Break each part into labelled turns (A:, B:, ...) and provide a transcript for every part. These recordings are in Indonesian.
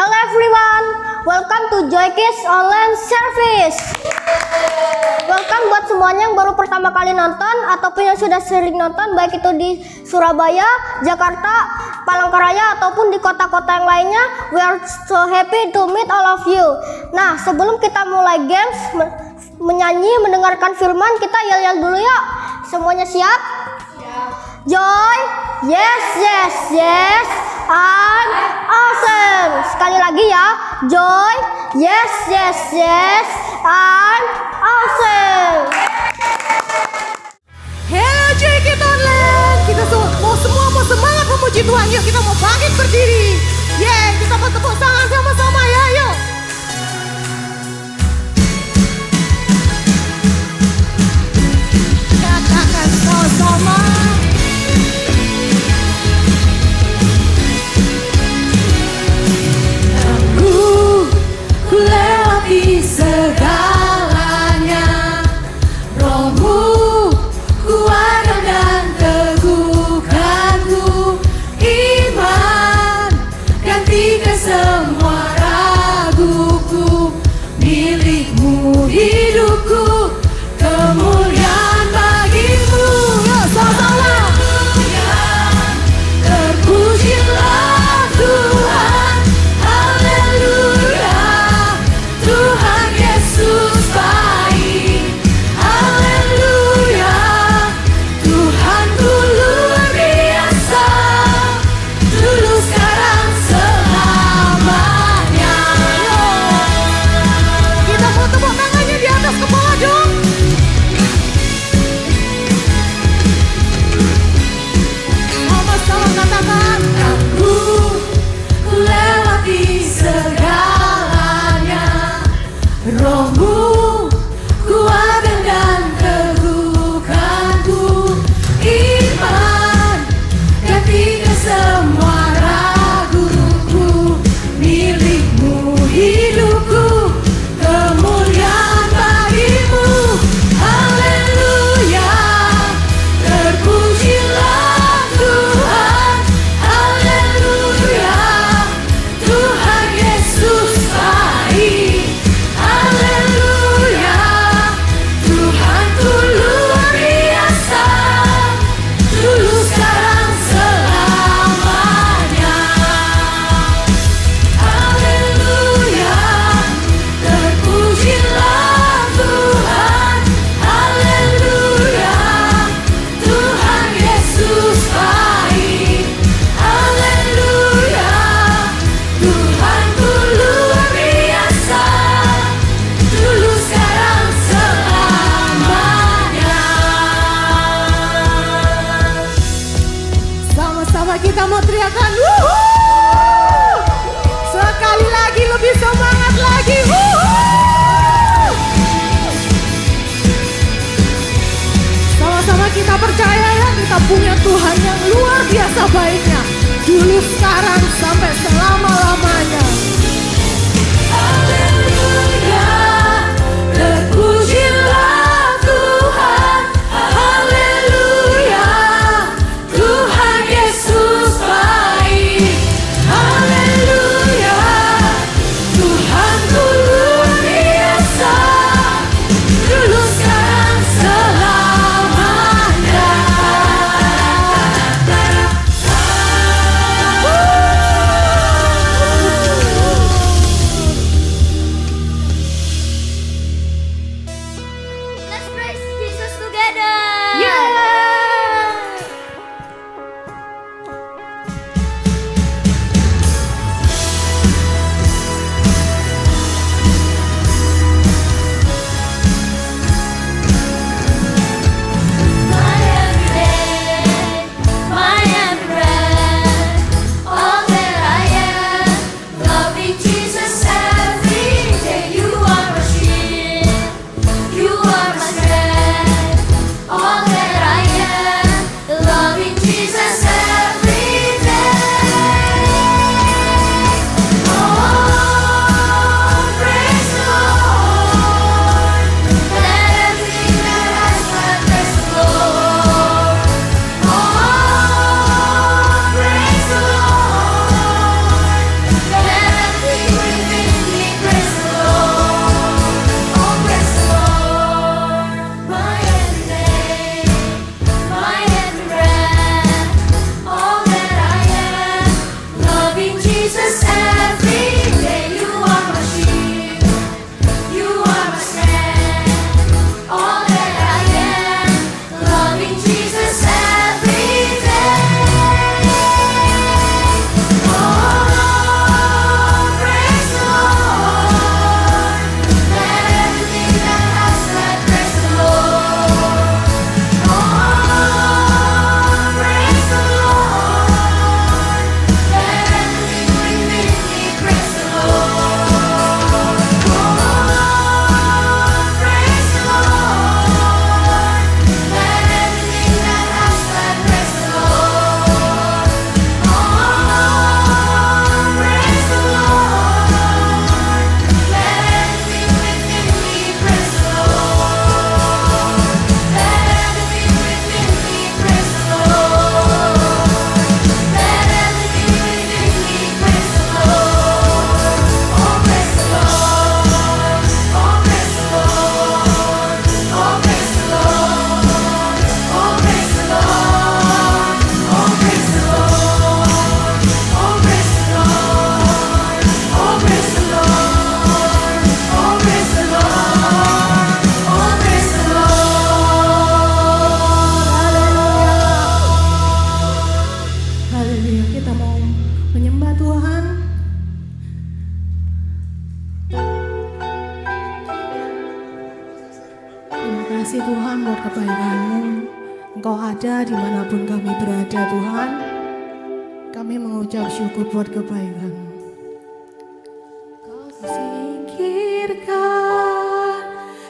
A: Hello everyone, welcome to Joy Kids Online Service. Welcome buat semuanya yang baru pertama kali nonton ataupun yang sudah sering nonton, baik itu di Surabaya, Jakarta, Palangkaraya ataupun di kota-kota yang lainnya. We are so happy to meet all of you. Nah, sebelum kita mulai games, menyanyi, mendengarkan firman, kita yel-yel dulu yuk. Semuanya siap? Joy, yes, yes, yes, and awesome. Sekali lagi ya, joy, yes, yes, yes, and awesome.
B: Hello Joy Kids Online, kita semua mau semangat memuji Tuhan. Yuk kita mau bangkit berdiri. Yeay, kita mau tepuk tangan sama-sama ya, yuk. Katakan sama-sama. Ku lewati segalanya, Rohmu kuatkan dan teguhkanku, iman gantikan semua raguku, milikmu hidupku, kemuliaan bagimu. Yuk sama-sama. Terpujilah Tuhan, haleluya, Tuhan Yesus baik, haleluya, Tuhanku luar biasa, dulu sekarang selamanya. Kita mau tepuk tangannya di atas. kasih Tuhan buat kebaikan-Mu. Engkau ada dimanapun kami berada Tuhan. Kami mengucap syukur buat kebaikan-Mu. Kau singkirkan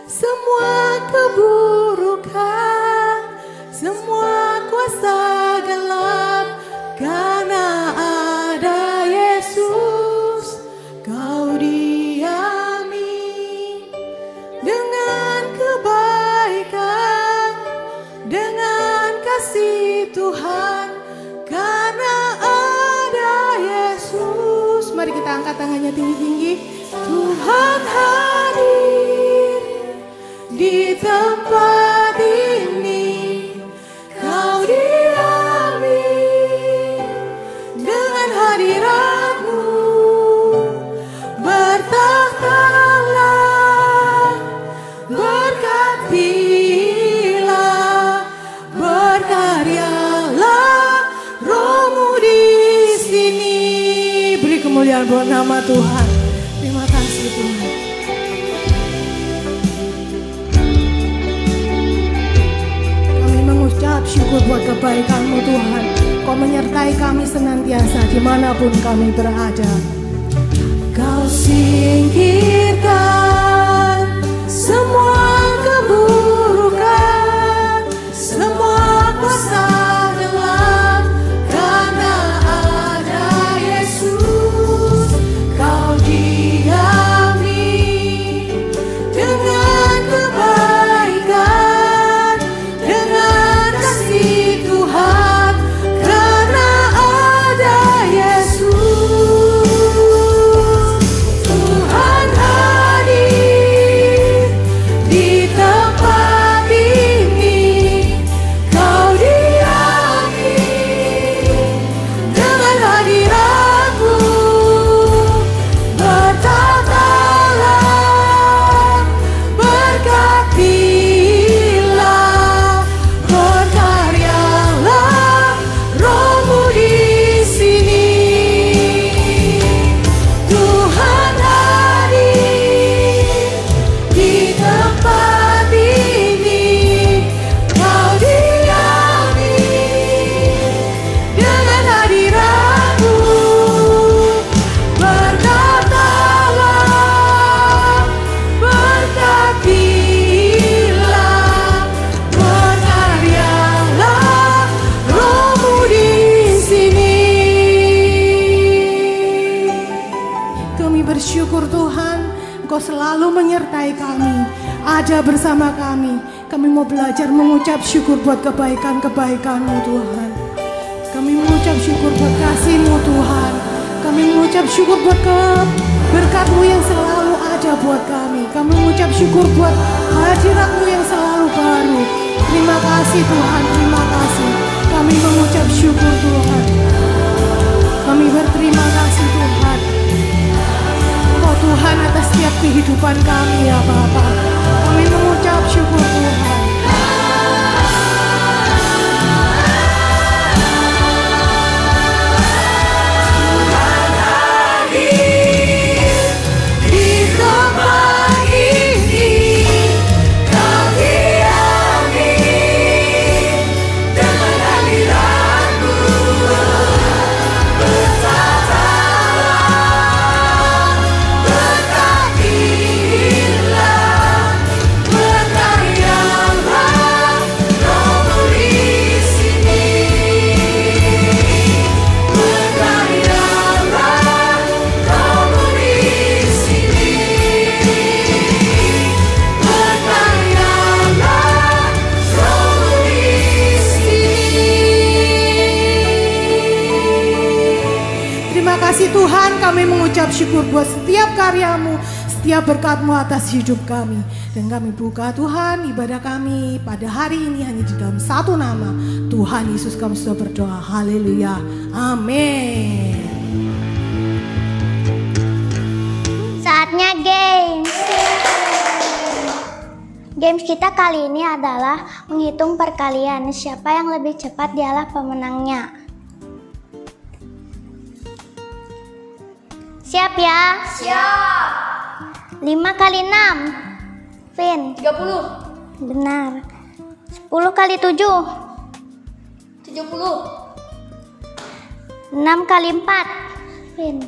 B: semua keburukan, semua kuasa gelap, karena ada Yesus. Kau diami dengan kebaikan, dengan kasih Tuhan, karena ada Yesus. Mari kita angkat tangannya tinggi-tinggi. Tuhan hadir di tempat ini, Kau diami dengan hadirat-Mu. Bertakhtalah, berkatilah, berkaryalah Roh-Mu di sini. Beri kemuliaan buat nama Tuhan. Terima kasih Tuhan. Kami mengucap syukur buat kebaikan-Mu Tuhan. Kau menyertai kami senantiasa dimanapun kami berada. Kau singkirkan semua keburukan, semua kuasa gelap, karena ada Yesus. Kau diami dengan kebaikan, dengan kasih Tuhan, karena ada Yesus. Tuhan hadir di tempat ini, Kau diami dengan hadirat-Mu. Bertakhtalah, berkatilah, berkaryalah Roh-Mu di sini. Tuhan hadir di tempat ini, Kau diami dengan hadirat-Mu. Berkatalah, berkatilah, berkaryalah Roh-Mu di sini. Kami bersyukur Tuhan, Engkau selalu menyertai kami, ada bersama kami. Kami mau belajar mengucap syukur buat kebaikan-kebaikan-Mu Tuhan. Kami mengucap syukur buat kasih-Mu Tuhan. Kami mengucap syukur buat berkat-Mu yang selalu ada buat kami. Kami mengucap syukur buat hadirat-Mu yang selalu baru. Terima kasih Tuhan, terima kasih. Kami mengucap syukur Tuhan. Kami berterima kasih Tuhan. Engkau Tuhan atas setiap kehidupan kami ya Bapa. Kami mengucap syukur Tuhan. Di tempat ini, Kau diami dengan hadirat-Mu. Bertakhtalah, berkatilah, berkaryalah Roh-Mu di sini. Berkaryalah Roh-Mu di sini. Berkaryalah Roh-Mu di sini. Terima kasih Tuhan, kami mengucap syukur buat setiap karya-Mu, setiap berkat-Mu atas hidup kami. Dan kami buka Tuhan ibadah kami pada hari ini hanya di dalam satu nama, Tuhan Yesus. Kami sudah berdoa, haleluya, amin.
A: Saatnya games. Games kita kali ini adalah menghitung perkalian. Siapa yang lebih cepat dialah pemenangnya. Siap ya?
C: Siap.
A: 5 kali 6. Vin.
C: 30.
A: Benar. 10 kali 7.
C: 70.
A: 6 kali 4. Rin.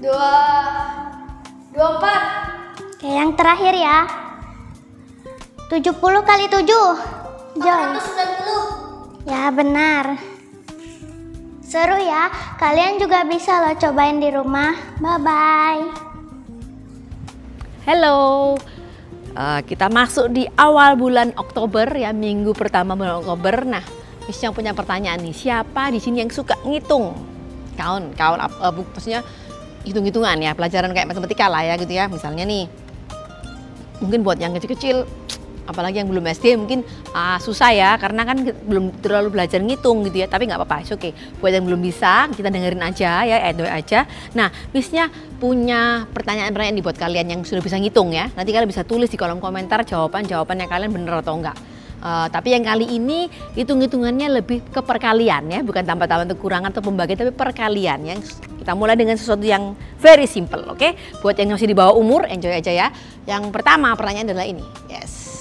C: 24.
A: Oke, yang terakhir ya. 70 kali 7. Joy.
C: 490.
A: Ya, benar. Seru ya. Kalian juga bisa loh cobain di rumah. Bye-bye.
D: Halo. Kita masuk di awal bulan Oktober ya, minggu pertama bulan Oktober. Nah, Miss yang punya pertanyaan nih, siapa di sini yang suka ngitung? Maksudnya hitung-hitungan ya, pelajaran kayak matematika lah ya gitu ya. Misalnya nih, mungkin buat yang kecil-kecil, apalagi yang belum SD mungkin susah ya, karena kan belum terlalu belajar ngitung gitu ya. Tapi nggak apa-apa, oke. Buat yang belum bisa, kita dengerin aja ya, enjoy aja. Nah, Missnya punya pertanyaan-pertanyaan nih buat kalian yang sudah bisa ngitung ya. Nanti kalian bisa tulis di kolom komentar jawabannya kalian bener atau enggak. Tapi yang kali ini hitung-hitungannya lebih ke perkalian ya, bukan tambah-tambah kekurangan atau pembagian, tapi perkalian. Yang kita mulai dengan sesuatu yang very simple, oke? Buat yang masih di bawah umur, enjoy aja ya. Yang pertama pertanyaan adalah ini, yes.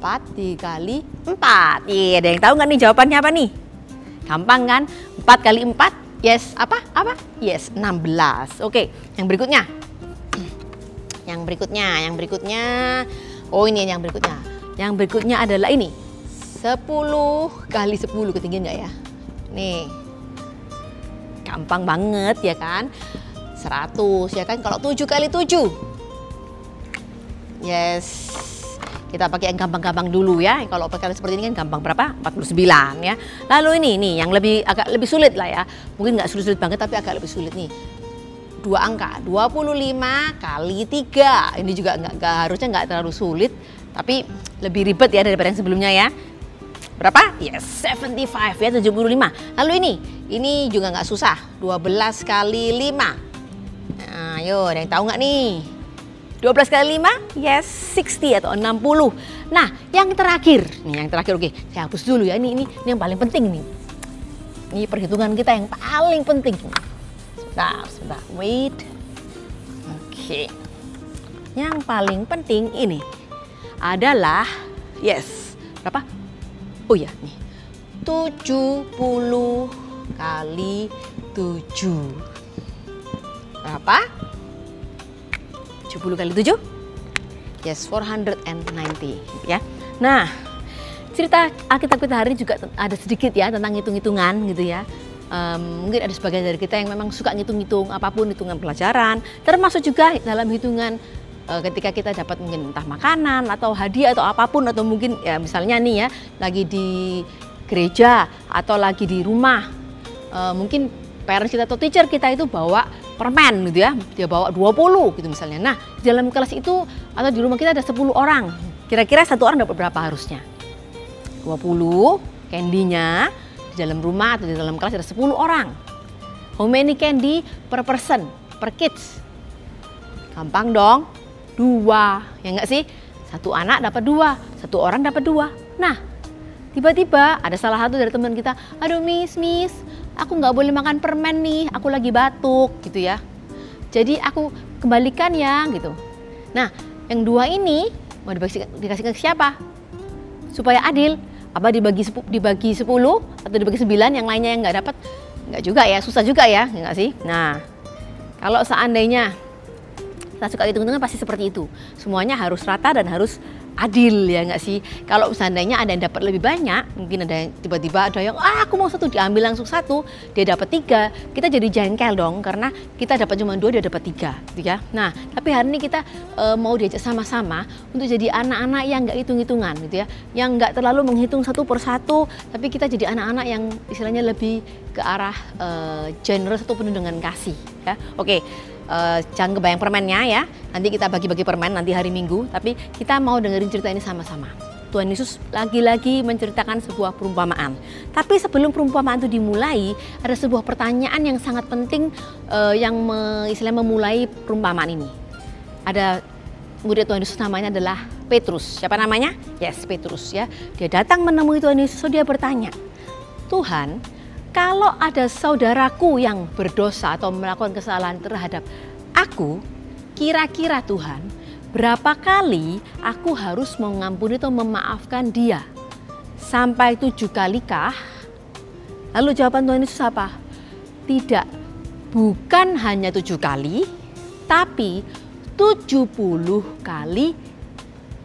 D: 4 dikali 4. Iya, ada yang tahu nggak nih jawabannya apa nih? Gampang kan? 4 kali 4, yes, apa? Yes, 16. Oke, yang berikutnya. Yang berikutnya. Oh, ini yang berikutnya. Yang berikutnya adalah ini. 10 kali 10, ketinggian nggak ya? Nih. Gampang banget ya kan? 100 ya kan? Kalau 7 kali 7. Yes. Kita pakai yang gampang-gampang dulu ya. Kalau pakai seperti ini kan gampang berapa? 49 ya. Lalu ini nih yang agak lebih sulit lah ya. Mungkin nggak sulit-sulit banget tapi agak lebih sulit nih. 2 angka, 25 kali 3. Ini juga harusnya nggak terlalu sulit, tapi lebih ribet ya daripada yang sebelumnya ya. Berapa? Yes, 75 ya, 75. Lalu ini juga nggak susah. 12 kali 5. Nah, ayo, ada yang tahu nggak nih? 12 kali 5, yes, 60 atau 60. Nah, yang terakhir, oke, saya hapus dulu ya, ini yang paling penting nih. Ini perhitungan kita yang paling penting. Sebentar, wait. Oke. Yang paling penting ini adalah, yes, berapa? Oh ya, nih, 70 kali 7. Berapa? 70 kali 7? Yes, 490 ya. Nah, cerita Alkitab kita hari ini juga ada sedikit ya tentang hitung-hitungan gitu ya. Mungkin ada sebagian dari kita yang memang suka ngitung-ngitung apapun, hitungan pelajaran, termasuk juga dalam hitungan ketika kita dapat mungkin entah makanan atau hadiah atau apapun, atau mungkin ya misalnya nih ya lagi di gereja atau lagi di rumah, mungkin parents kita atau teacher kita itu bawa permen gitu ya, dia bawa 20 gitu misalnya. Nah, di dalam kelas itu atau di rumah kita ada 10 orang. Kira-kira satu orang dapat berapa harusnya? 20 candy-nya. Di dalam rumah atau di dalam kelas ada 10 orang. How many candy per person, per kids? Gampang dong. 2, ya enggak sih? Satu anak dapat 2, satu orang dapat 2. Nah, tiba-tiba ada salah satu dari teman kita, aduh miss, aku nggak boleh makan permen nih, aku lagi batuk gitu ya. Jadi aku kembalikan ya gitu. Nah, yang 2 ini mau dikasihkan ke siapa? Supaya adil, apa dibagi 10 atau dibagi 9, yang lainnya yang nggak dapat? Nggak juga ya, susah juga ya, nggak sih? Nah, kalau seandainya kita suka hitung-hitungan pasti seperti itu. Semuanya harus rata dan harus adil ya nggak sih? Kalau seandainya ada yang dapat lebih banyak, mungkin ada yang tiba-tiba ada yang aku mau 1, diambil langsung 1, dia dapat 3, kita jadi jengkel dong karena kita dapat cuma 2, dia dapat 3 gitu ya. Nah, tapi hari ini kita mau diajak sama-sama untuk jadi anak-anak yang nggak hitung-hitungan gitu ya, yang nggak terlalu menghitung satu per satu, tapi kita jadi anak-anak yang istilahnya lebih ke arah generous atau penuh dengan kasih ya. Oke. Jangan kebayang permennya ya, nanti kita bagi-bagi permen nanti hari Minggu, tapi kita mau dengerin cerita ini sama-sama. Tuhan Yesus lagi-lagi menceritakan sebuah perumpamaan. Tapi sebelum perumpamaan itu dimulai, ada sebuah pertanyaan yang sangat penting yang istilahnya memulai perumpamaan ini. Ada murid Tuhan Yesus, namanya adalah Petrus. Siapa namanya? Yes, Petrus ya. Dia datang menemui Tuhan Yesus, dia bertanya, Tuhan, kalau ada saudaraku yang berdosa atau melakukan kesalahan terhadap aku, kira-kira Tuhan, berapa kali aku harus mengampuni atau memaafkan dia? Sampai 7 kali kah? Lalu jawaban Tuhan Yesus apa? Tidak, bukan hanya 7 kali, tapi 70 kali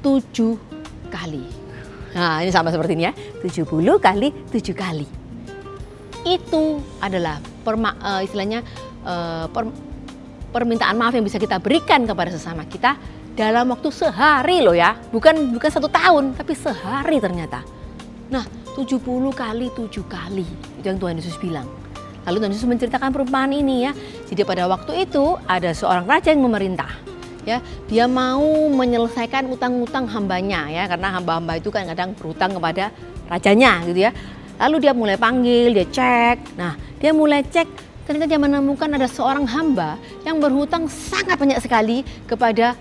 D: 7 kali. Nah, ini sama seperti ini ya, 70 kali 7 kali. Itu adalah permintaan maaf yang bisa kita berikan kepada sesama kita dalam waktu sehari loh ya. Bukan 1 tahun, tapi sehari ternyata. Nah, 70 kali 7 kali, itu yang Tuhan Yesus bilang. Lalu Tuhan Yesus menceritakan perumpamaan ini ya. Jadi pada waktu itu ada seorang raja yang memerintah. Ya, dia mau menyelesaikan utang-utang hambanya ya, karena hamba-hamba itu kan kadang berutang kepada rajanya gitu ya. Lalu dia mulai panggil, dia cek. Nah, dia mulai cek, ternyata dia menemukan ada seorang hamba yang berhutang sangat banyak sekali kepada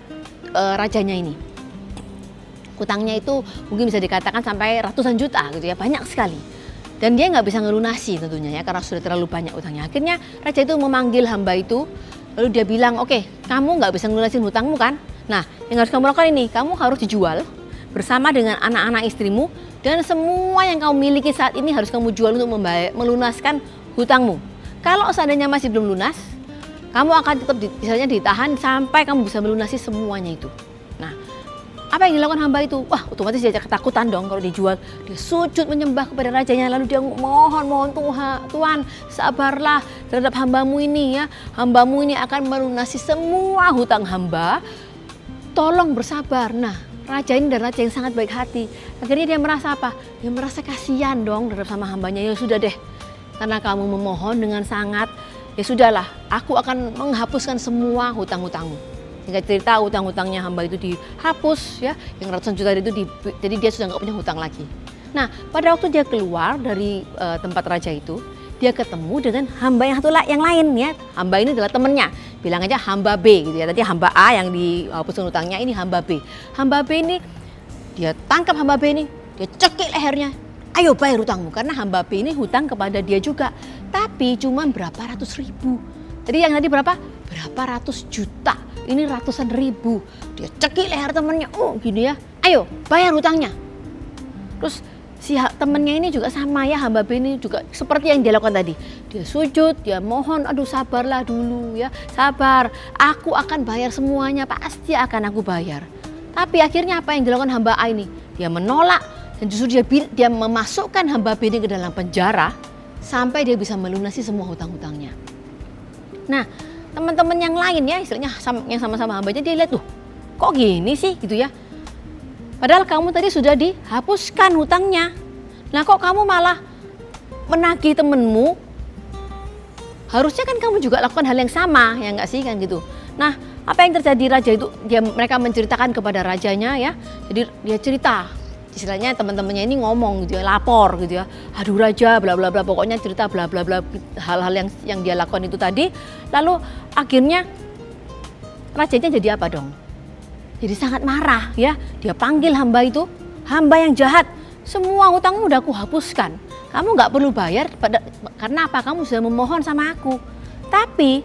D: rajanya ini. Hutangnya itu mungkin bisa dikatakan sampai ratusan juta gitu ya, banyak sekali. Dan dia nggak bisa ngelunasi tentunya ya, karena sudah terlalu banyak utangnya. Akhirnya raja itu memanggil hamba itu, lalu dia bilang, oke, kamu nggak bisa ngelunasin hutangmu kan? Nah, yang harus kamu lakukan ini, kamu harus dijual bersama dengan anak-anak istrimu, dan semua yang kamu miliki saat ini harus kamu jual untuk melunaskan hutangmu. Kalau seandainya masih belum lunas, kamu akan tetap misalnya ditahan sampai kamu bisa melunasi semuanya itu. Nah, apa yang dilakukan hamba itu? Wah, otomatis dia ketakutan dong kalau dijual. Dia sujud menyembah kepada rajanya, lalu dia mohon Tuhan, sabarlah terhadap hambamu ini ya. Hambamu ini akan melunasi semua hutang hamba. Tolong bersabar. Nah, raja ini dan raja yang sangat baik hati. Akhirnya dia merasa apa? Dia merasa kasihan dong terhadap sama hambanya. Ya sudah deh, karena kamu memohon dengan sangat, ya sudahlah, aku akan menghapuskan semua hutang-hutangmu. Singkat cerita, hutang-hutangnya hamba itu dihapus ya, yang ratusan juta itu jadi dia sudah nggak punya hutang lagi. Nah, pada waktu dia keluar dari tempat raja itu, dia ketemu dengan hamba yang lain ya. Hamba ini adalah temannya, bilang aja hamba B gitu ya. Tadi hamba A yang dihapuskan hutangnya, ini hamba B. Hamba B ini, dia tangkap hamba B ini, dia cekik lehernya. Ayo bayar hutangmu, karena hamba B ini hutang kepada dia juga. Tapi cuma berapa ratus ribu. Tadi yang tadi berapa? Berapa ratus juta. Ini ratusan ribu. Dia cekik leher temennya, gini ya. Ayo bayar hutangnya. Terus si temennya ini juga sama ya, hamba B ini juga seperti yang dia lakukan tadi. Dia sujud, dia mohon, aduh sabarlah dulu ya. Sabar, aku akan bayar semuanya, pasti akan aku bayar. Tapi akhirnya apa yang dilakukan hamba A ini? Dia menolak dan justru dia memasukkan hamba B ini ke dalam penjara sampai dia bisa melunasi semua hutang-hutangnya. Nah, teman-teman yang lain ya, istilahnya yang sama-sama hambanya, dia lihat tuh, kok gini sih gitu ya. Padahal kamu tadi sudah dihapuskan hutangnya. Nah, kok kamu malah menagih temenmu? Harusnya kan kamu juga lakukan hal yang sama, ya nggak sih kan gitu. Nah, apa yang terjadi raja itu? Mereka menceritakan kepada rajanya ya. Jadi dia cerita. Istilahnya teman-temannya ini ngomong gitu ya, lapor gitu ya. Aduh raja, bla bla bla, pokoknya cerita bla bla bla, hal-hal yang dia lakukan itu tadi. Lalu akhirnya rajanya jadi apa dong? Jadi sangat marah ya. Dia panggil hamba itu, hamba yang jahat. Semua hutangmu udah aku hapuskan. Kamu nggak perlu bayar karena apa? Kamu sudah memohon sama aku. Tapi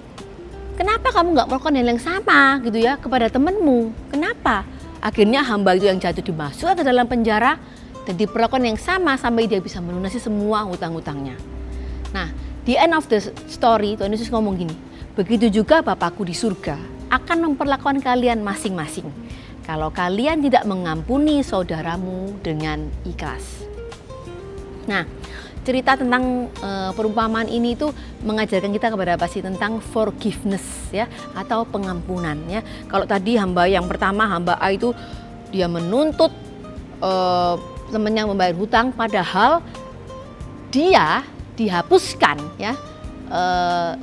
D: kenapa kamu nggak melakukan hal yang sama gitu ya kepada temanmu? Kenapa? Akhirnya hamba itu yang jatuh dimasukkan ke dalam penjara dan diperlakukan yang sama sampai dia bisa melunasi semua hutang-hutangnya. Nah, di end of the story, Tuhan Yesus ngomong gini, begitu juga Bapakku di surga akan memperlakukan kalian masing-masing kalau kalian tidak mengampuni saudaramu dengan ikhlas. Nah, cerita tentang perumpamaan ini itu mengajarkan kita kepada apa sih? Tentang forgiveness ya, atau pengampunan ya. Kalau tadi hamba yang pertama, hamba A itu dia menuntut temannya membayar hutang, padahal dia dihapuskan ya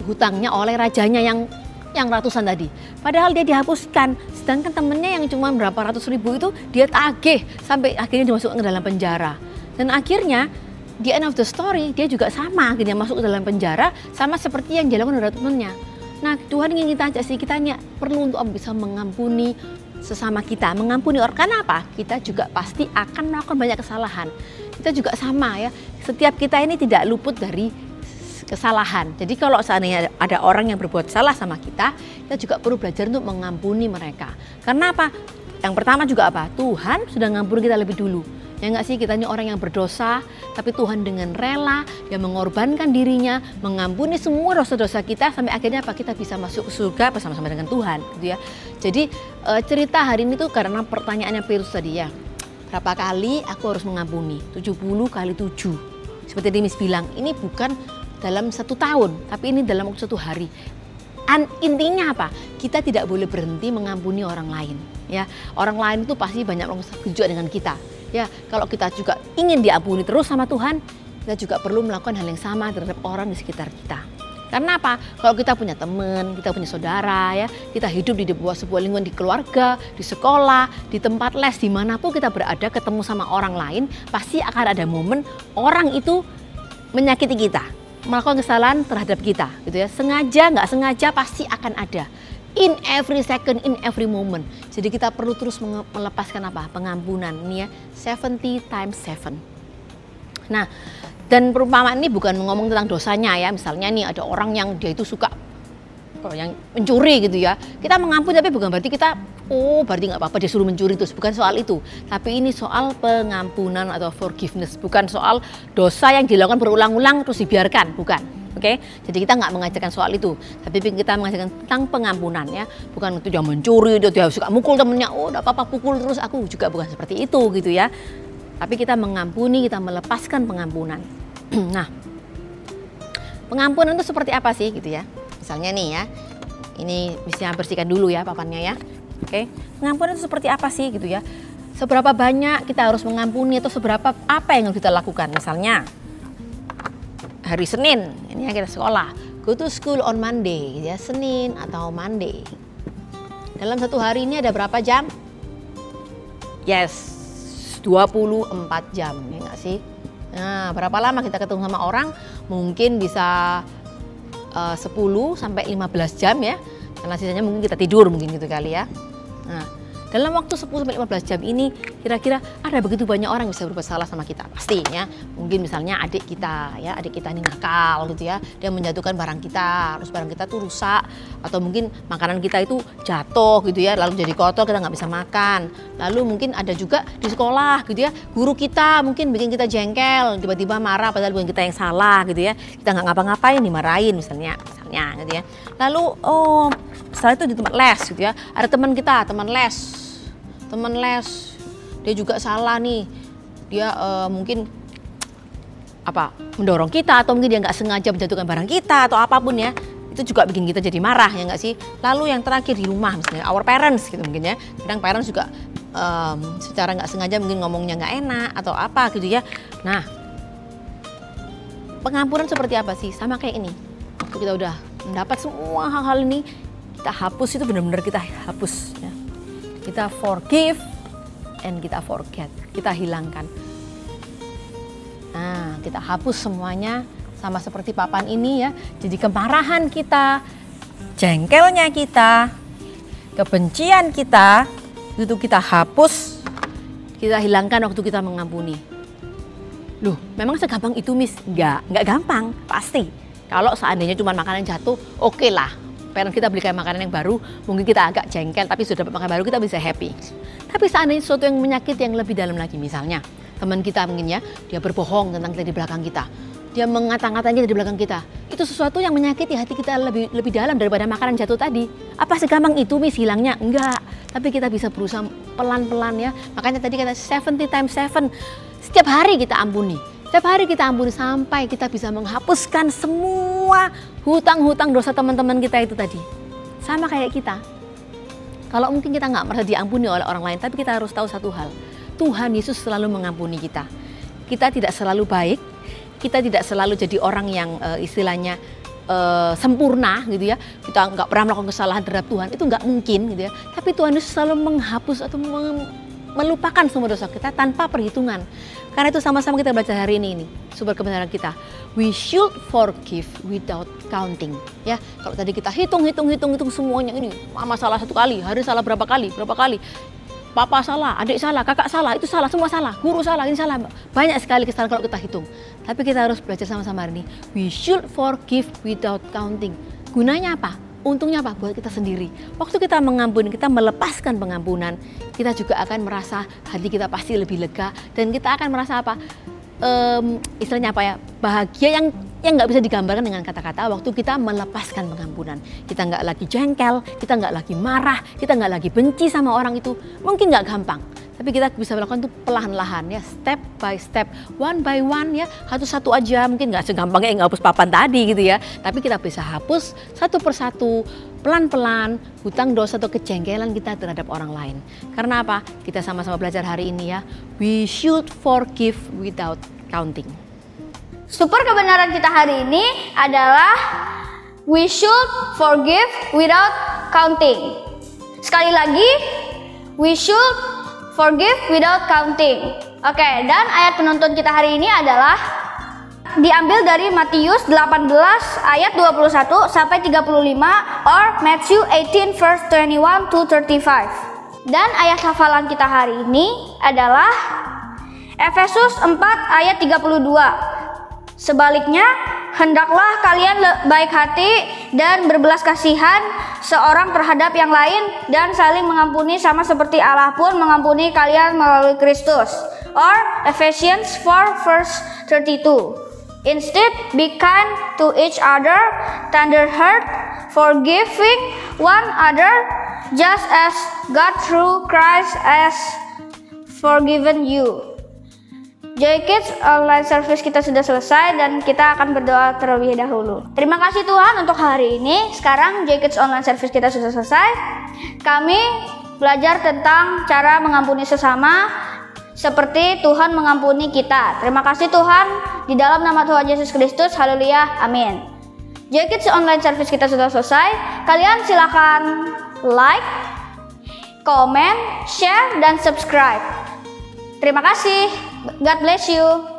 D: hutangnya oleh rajanya yang ratusan tadi. Padahal dia dihapuskan, sedangkan temennya yang cuma berapa ratus ribu itu dia tagih sampai akhirnya dimasukkan ke dalam penjara. Dan akhirnya di end of the story dia juga sama, akhirnya masuk ke dalam penjara sama seperti yang dilakukan oleh temannya. Nah, Tuhan ingin kita ajak sih, kita perlu untuk bisa mengampuni sesama kita, mengampuni orang. Karena apa? Kita juga pasti akan melakukan banyak kesalahan. Kita juga sama ya. Setiap kita ini tidak luput dari kesalahan. Jadi kalau seandainya ada orang yang berbuat salah sama kita juga perlu belajar untuk mengampuni mereka. Karena apa? Yang pertama juga apa? Tuhan sudah ngampuni kita lebih dulu. Ya nggak sih, kita ini orang yang berdosa, tapi Tuhan dengan rela, Dia mengorbankan dirinya, mengampuni semua dosa-dosa kita, sampai akhirnya apa? Kita bisa masuk ke surga bersama-sama dengan Tuhan, gitu ya. Jadi cerita hari ini tuh karena pertanyaannya Pirus tadi ya, berapa kali aku harus mengampuni? 70 kali 7. Seperti Dimis bilang, ini bukan dalam 1 tahun, tapi ini dalam waktu 1 hari. Intinya apa? Kita tidak boleh berhenti mengampuni orang lain. Ya, orang lain itu pasti banyak melakukan juga dengan kita. Ya, kalau kita juga ingin diampuni terus sama Tuhan, kita juga perlu melakukan hal yang sama terhadap orang di sekitar kita. Karena apa? Kalau kita punya teman, kita punya saudara, ya, kita hidup di sebuah lingkungan, di keluarga, di sekolah, di tempat les, dimanapun kita berada, ketemu sama orang lain, pasti akan ada momen orang itu menyakiti kita, melakukan kesalahan terhadap kita, gitu ya. Sengaja, nggak sengaja pasti akan ada. In every second, in every moment. Jadi kita perlu terus melepaskan apa? Pengampunan. Ini ya, 70 times 7. Nah, dan perumpamaan ini bukan ngomong tentang dosanya ya. Misalnya nih ada orang yang dia itu suka yang mencuri gitu ya. Kita mengampuni tapi bukan berarti kita berarti nggak apa-apa dia suruh mencuri terus. Bukan soal itu. Tapi ini soal pengampunan atau forgiveness. Bukan soal dosa yang dilakukan berulang-ulang terus dibiarkan. Bukan. Oke, jadi kita nggak mengajarkan soal itu, tapi kita mengajarkan tentang pengampunan ya, bukan itu dia mencuri, dia suka mukul temennya, enggak apa-apa pukul terus aku juga bukan seperti itu gitu ya. Tapi kita mengampuni, kita melepaskan pengampunan. Nah, pengampunan itu seperti apa sih gitu ya? Misalnya nih ya, ini bisa bersihkan dulu ya papannya ya. Oke, pengampunan itu seperti apa sih gitu ya? Seberapa banyak kita harus mengampuni atau seberapa apa yang harus kita lakukan? Misalnya hari Senin, ini ya kita sekolah, go to school on Monday, ya Senin atau Monday. Dalam 1 hari ini ada berapa jam? Yes, 24 jam, ya nggak sih? Nah, berapa lama kita ketemu sama orang? Mungkin bisa 10 sampai 15 jam ya, karena sisanya mungkin kita tidur mungkin gitu kali ya. Nah, dalam waktu 10-15 jam ini kira-kira ada begitu banyak orang yang bisa berbuat salah sama kita pastinya. Mungkin misalnya adik kita ya, adik kita ini nakal gitu ya, dia menjatuhkan barang kita, terus barang kita tuh rusak, atau mungkin makanan kita itu jatuh gitu ya, lalu jadi kotor kita nggak bisa makan. Lalu mungkin ada juga di sekolah gitu ya, guru kita mungkin bikin kita jengkel, tiba-tiba marah padahal bukan kita yang salah gitu ya, kita nggak ngapa-ngapain dimarahin misalnya gitu ya. Lalu setelah itu di tempat les gitu ya, ada teman kita, teman les, dia juga salah nih, dia mungkin mendorong kita atau mungkin dia nggak sengaja menjatuhkan barang kita atau apapun ya, itu juga bikin kita jadi marah ya nggak sih. Lalu yang terakhir di rumah misalnya our parents gitu mungkin ya, kadang parents juga secara nggak sengaja mungkin ngomongnya nggak enak atau apa gitu ya. Nah, pengampunan seperti apa sih? Sama kayak ini, waktu kita udah mendapat semua hal-hal ini, kita hapus, itu benar-benar kita hapus ya. Kita forgive and kita forget, kita hilangkan. Nah, kita hapus semuanya sama seperti papan ini ya. Jadi kemarahan kita, jengkelnya kita, kebencian kita, itu kita hapus, kita hilangkan waktu kita mengampuni. Loh, memang segampang itu, Miss? Enggak gampang, pasti. Kalau seandainya cuma makanan jatuh, oke lah. Parents kita belikan makanan yang baru, mungkin kita agak jengkel, tapi sudah dapat makanan baru kita bisa happy. Tapi seandainya sesuatu yang menyakiti yang lebih dalam lagi, misalnya teman kita mungkin ya, dia berbohong tentang kita di belakang kita, dia mengata-ngatain kita di belakang kita, itu sesuatu yang menyakiti hati kita lebih dalam daripada makanan jatuh tadi. Apa segampang itu, Miss, hilangnya? Enggak, tapi kita bisa berusaha pelan-pelan ya. Makanya tadi kata 70 times 7, setiap hari kita ampuni. Setiap hari kita ampuni sampai kita bisa menghapuskan semua hutang-hutang dosa teman-teman kita itu tadi. Sama kayak kita. Kalau mungkin kita nggak merasa diampuni oleh orang lain, tapi kita harus tahu satu hal. Tuhan Yesus selalu mengampuni kita. Kita tidak selalu baik, kita tidak selalu jadi orang yang istilahnya sempurna gitu ya. Kita nggak pernah melakukan kesalahan terhadap Tuhan, itu nggak mungkin gitu ya. Tapi Tuhan Yesus selalu menghapus atau melupakan semua dosa kita tanpa perhitungan. Karena itu sama-sama kita baca hari ini sumber kebenaran kita. We should forgive without counting. Ya, kalau tadi kita hitung semuanya ini, masalah 1 kali, hari salah berapa kali. papa salah, adik salah, kakak salah, itu salah, semua salah, guru salah, ini salah. Banyak sekali kesalahan kalau kita hitung. Tapi kita harus belajar sama-sama hari ini. We should forgive without counting. Gunanya apa? Untungnya apa? Buat kita sendiri. Waktu kita mengampuni, kita melepaskan pengampunan, kita juga akan merasa hati kita pasti lebih lega. Dan kita akan merasa apa? Istilahnya apa ya? Bahagia yang nggak bisa digambarkan dengan kata-kata waktu kita melepaskan pengampunan. Kita nggak lagi jengkel, kita nggak lagi marah, kita nggak lagi benci sama orang itu. Mungkin nggak gampang, tapi kita bisa melakukan itu perlahan-lahan ya, step by step, one by one ya, satu-satu aja. Mungkin nggak segampang kayak ngapus papan tadi gitu ya, tapi kita bisa hapus satu persatu, pelan-pelan hutang dosa atau kejengkelan kita terhadap orang lain. Karena apa? Kita sama-sama belajar hari ini ya, we should forgive without counting.
A: Super kebenaran kita hari ini adalah we should forgive without counting. Sekali lagi, we should forgive without counting. Oke, dan ayat penuntun kita hari ini adalah diambil dari Matius 18 ayat 21 sampai 35 or Matthew 18 verse 21 to 35. Dan ayat hafalan kita hari ini adalah Efesus 4 ayat 32. Sebaliknya, hendaklah kalian baik hati dan berbelas kasihan seorang terhadap yang lain dan saling mengampuni sama seperti Allah pun mengampuni kalian melalui Kristus. Or Ephesians 4 verse 32. Instead, be kind to each other, tender-hearted, forgiving one another, just as God through Christ has forgiven you. Joy Kids online service kita sudah selesai dan kita akan berdoa terlebih dahulu. Terima kasih Tuhan untuk hari ini. Sekarang Joy Kids online service kita sudah selesai. Kami belajar tentang cara mengampuni sesama seperti Tuhan mengampuni kita. Terima kasih Tuhan, di dalam nama Tuhan Yesus Kristus. Haleluya, amin. Joy Kids online service kita sudah selesai. Kalian silakan like, comment, share, dan subscribe. Terima kasih. God bless you.